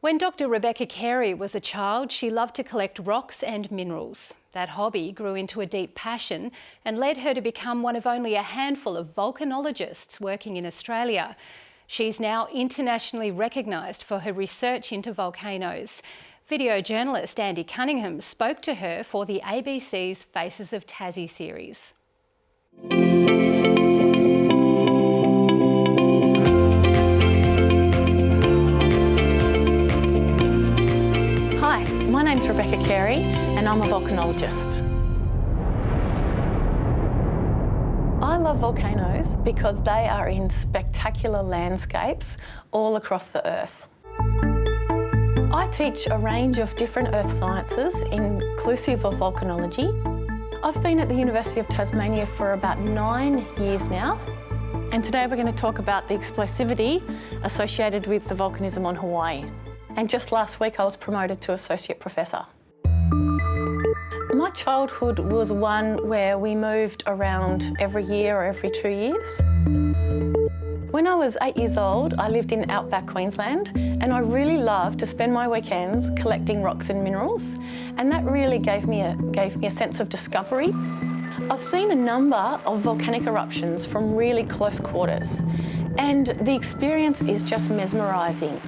When Dr. Rebecca Carey was a child, she loved to collect rocks and minerals. That hobby grew into a deep passion and led her to become one of only a handful of volcanologists working in Australia. She's now internationally recognised for her research into volcanoes. Video journalist Andy Cunningham spoke to her for the ABC's Faces of Tassie series. Hi, my name's Rebecca Carey and I'm a volcanologist. I love volcanoes because they are in spectacular landscapes all across the Earth. I teach a range of different earth sciences, inclusive of volcanology. I've been at the University of Tasmania for about 9 years now, and today we're going to talk about the explosivity associated with the volcanism on Hawaii. And just last week I was promoted to Associate Professor. My childhood was one where we moved around every year or every 2 years. When I was 8 years old, I lived in outback Queensland, and I really loved to spend my weekends collecting rocks and minerals, and that really gave me a sense of discovery. I've seen a number of volcanic eruptions from really close quarters, and the experience is just mesmerising.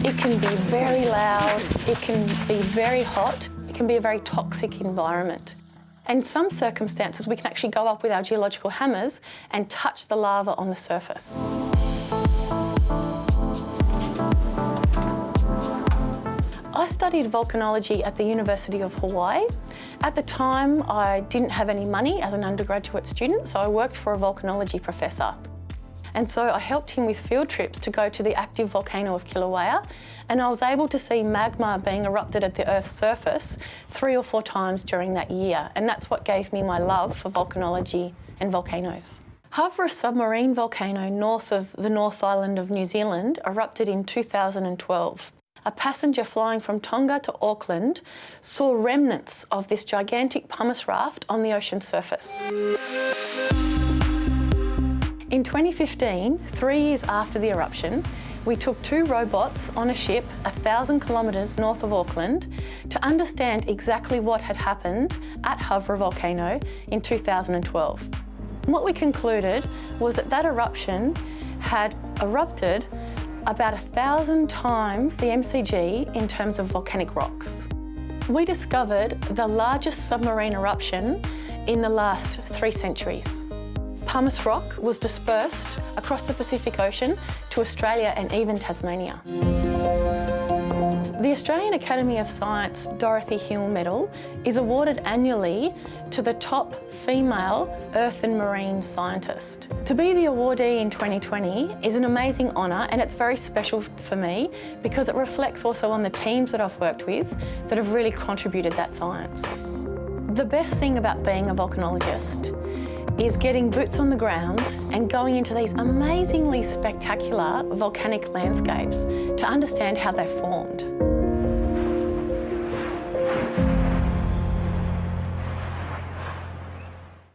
It can be very loud, it can be very hot, it can be a very toxic environment. In some circumstances, we can actually go up with our geological hammers and touch the lava on the surface. I studied volcanology at the University of Hawaii. At the time, I didn't have any money as an undergraduate student, so I worked for a volcanology professor. And so I helped him with field trips to go to the active volcano of Kilauea, and I was able to see magma being erupted at the Earth's surface 3 or 4 times during that year, and that's what gave me my love for volcanology and volcanoes. Havra submarine volcano north of the North Island of New Zealand erupted in 2012. A passenger flying from Tonga to Auckland saw remnants of this gigantic pumice raft on the ocean surface. In 2015, 3 years after the eruption, we took 2 robots on a ship 1,000 kilometres north of Auckland to understand exactly what had happened at Havra volcano in 2012. And what we concluded was that that eruption had erupted about 1,000 times the MCG in terms of volcanic rocks. We discovered the largest submarine eruption in the last 3 centuries. Pumice rock was dispersed across the Pacific Ocean to Australia and even Tasmania. The Australian Academy of Science Dorothy Hill Medal is awarded annually to the top female earth and marine scientist. To be the awardee in 2020 is an amazing honour, and it's very special for me because it reflects also on the teams that I've worked with that have really contributed that science. The best thing about being a volcanologist is getting boots on the ground and going into these amazingly spectacular volcanic landscapes to understand how they're formed.